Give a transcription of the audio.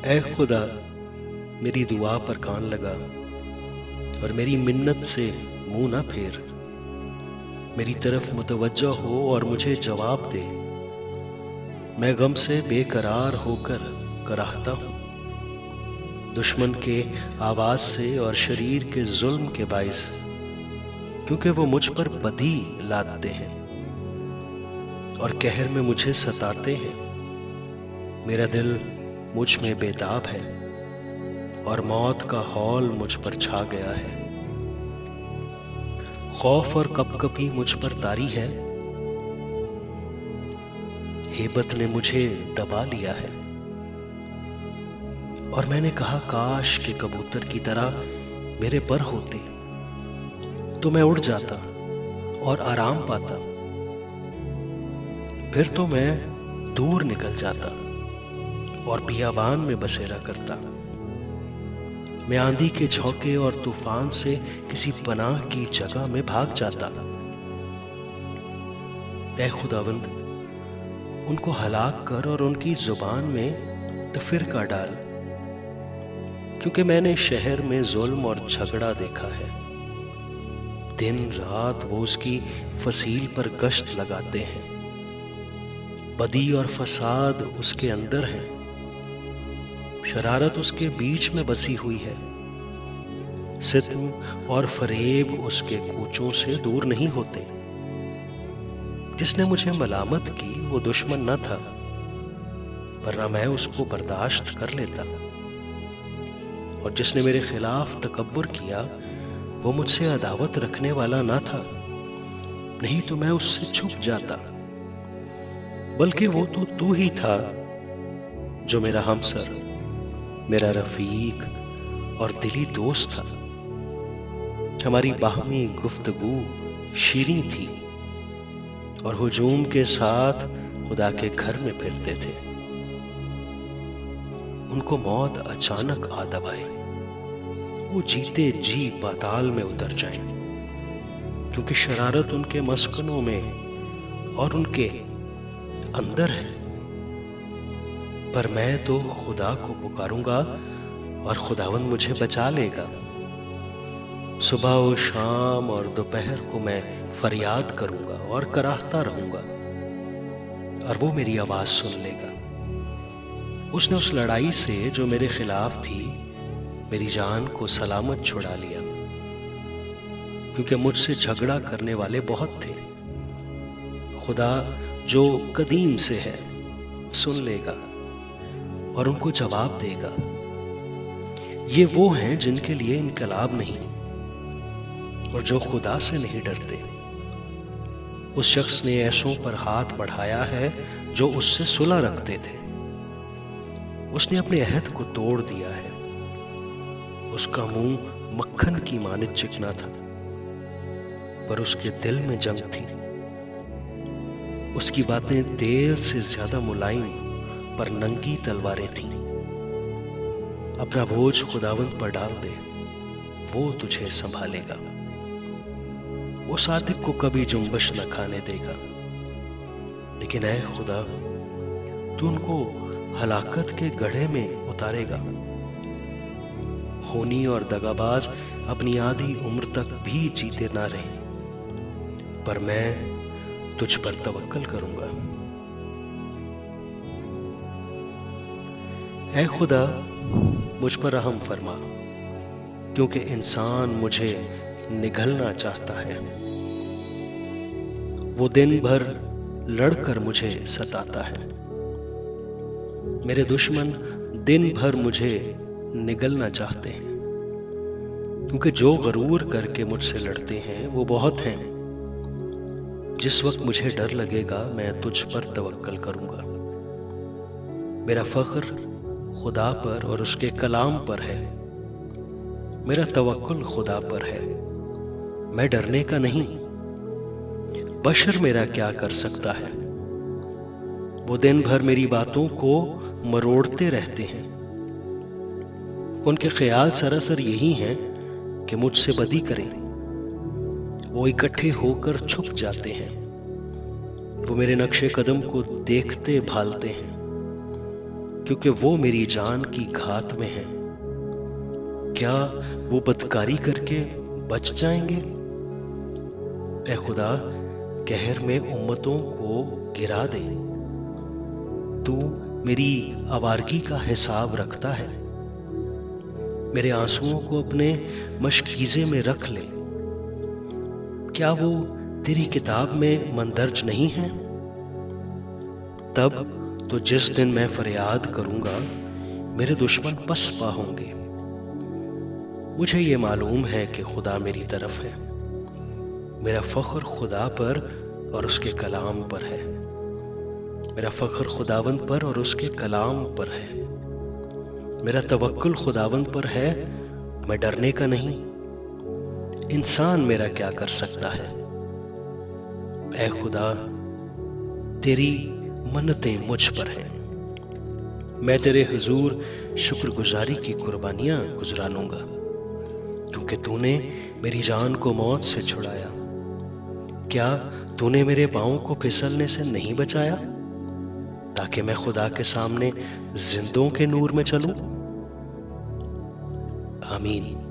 ऐ खुदा, मेरी दुआ पर कान लगा और मेरी मिन्नत से मुंह ना फेर। मेरी तरफ मुतवज्जो हो और मुझे जवाब दे। मैं गम से बेकरार होकर कराहता हूँ, दुश्मन के आवाज से और शरीर के जुल्म के बाइस, क्योंकि वो मुझ पर बदी लादते हैं और कहर में मुझे सताते हैं। मेरा दिल मुझ में बेताब है और मौत का हौल मुझ पर छा गया है। खौफ और कपकपी मुझ पर तारी है, हेबत ने मुझे दबा लिया है। और मैंने कहा, काश के कबूतर की तरह मेरे पर होते तो मैं उड़ जाता और आराम पाता। फिर तो मैं दूर निकल जाता और बियाबान में बसेरा करता। मैं आंधी के झोंके और तूफान से किसी पनाह की जगह में भाग जाता। ऐ खुदावंद, उनको हलाक कर और उनकी जुबान में तफिरका डाल, क्योंकि मैंने शहर में जुल्म और झगड़ा देखा है। दिन रात वो उसकी फसील पर गश्त लगाते हैं। बदी और फसाद उसके अंदर है, शरारत उसके बीच में बसी हुई है। सित्म और फरेब उसके कूचों से दूर नहीं होते। जिसने मुझे मलामत की वो दुश्मन न था, वरना मैं उसको बर्दाश्त कर लेता। और जिसने मेरे खिलाफ तकब्बुर किया वो मुझसे अदावत रखने वाला ना था, नहीं तो मैं उससे छुप जाता। बल्कि वो तो तू ही था जो मेरा हमसर, मेरा रफीक और दिली दोस्त था। हमारी बाहमी गुफ्तगू शीरीं थी और हुजूम के साथ खुदा के घर में फिरते थे। उनको मौत अचानक आ दबाए, वो जीते जी पाताल में उतर जाएं, क्योंकि शरारत उनके मस्कनों में और उनके अंदर है। पर मैं तो खुदा को पुकारूंगा और खुदावंद मुझे बचा लेगा। सुबह और शाम और दोपहर को मैं फरियाद करूंगा और कराहता रहूंगा, और वो मेरी आवाज सुन लेगा। उसने उस लड़ाई से जो मेरे खिलाफ थी मेरी जान को सलामत छुड़ा लिया, क्योंकि मुझसे झगड़ा करने वाले बहुत थे। खुदा जो कदीम से है सुन लेगा और उनको जवाब देगा। ये वो हैं जिनके लिए इनकलाब नहीं और जो खुदा से नहीं डरते। उस शख्स ने ऐसों पर हाथ बढ़ाया है जो उससे सुलह रखते थे। उसने अपने अहद को तोड़ दिया है। उसका मुंह मक्खन की मानित चिकना था, पर उसके दिल में जंग थी। उसकी बातें तेल से ज्यादा मुलायम पर नंगी तलवारें थीं। अपना बोझ खुदावंद पर डाल दे, वो तुझे संभालेगा। वो सादिक को कभी जुम्बश न खाने देगा। लेकिन ऐ खुदा, तू उनको हलाकत के गड्ढे में उतारेगा। खूनी और दगाबाज अपनी आधी उम्र तक भी जीते ना रहे, पर मैं तुझ पर तवक्कल करूंगा। ऐ खुदा, मुझ पर रहम फरमा, क्योंकि इंसान मुझे निगलना चाहता है। वो दिन भर लड़कर मुझे सताता है। मेरे दुश्मन दिन भर मुझे निगलना चाहते हैं, क्योंकि जो गरूर करके मुझसे लड़ते हैं वो बहुत हैं। जिस वक्त मुझे डर लगेगा मैं तुझ पर तवक्कल करूंगा। मेरा फख्र खुदा पर और उसके कलाम पर है। मेरा तवक्कुल खुदा पर है, मैं डरने का नहीं। बशर मेरा क्या कर सकता है? वो दिन भर मेरी बातों को मरोड़ते रहते हैं। उनके ख्याल सरासर यही हैं कि मुझसे बदी करें। वो इकट्ठे होकर छुप जाते हैं। वो मेरे नक्शे कदम को देखते भालते हैं। क्योंकि वो मेरी जान की घात में है। क्या वो बदकारी करके बच जाएंगे? ऐ खुदा, कहर में उम्मतों को गिरा दे। तू मेरी आवारगी का हिसाब रखता है। मेरे आंसुओं को अपने मशकीज़े में रख ले। क्या वो तेरी किताब में मंदर्ज नहीं है? तब तो जिस दिन मैं फरियाद करूंगा, मेरे दुश्मन पसपा होंगे। मुझे ये मालूम है कि खुदा मेरी तरफ है। मेरा फख्र खुदा पर और उसके कलाम पर है। मेरा फख्र खुदावंद पर और उसके कलाम पर है। मेरा तवक्कुल खुदावंद पर है, मैं डरने का नहीं। इंसान मेरा क्या कर सकता है? ऐ खुदा, तेरी मन्नतें मुझ पर हैं। मैं तेरे हुजूर शुक्रगुजारी की कुर्बानियां गुजरा लूंगा, क्योंकि तूने मेरी जान को मौत से छुड़ाया। क्या तूने मेरे पांवों को फिसलने से नहीं बचाया, ताकि मैं खुदा के सामने जिंदों के नूर में चलूं? आमीन।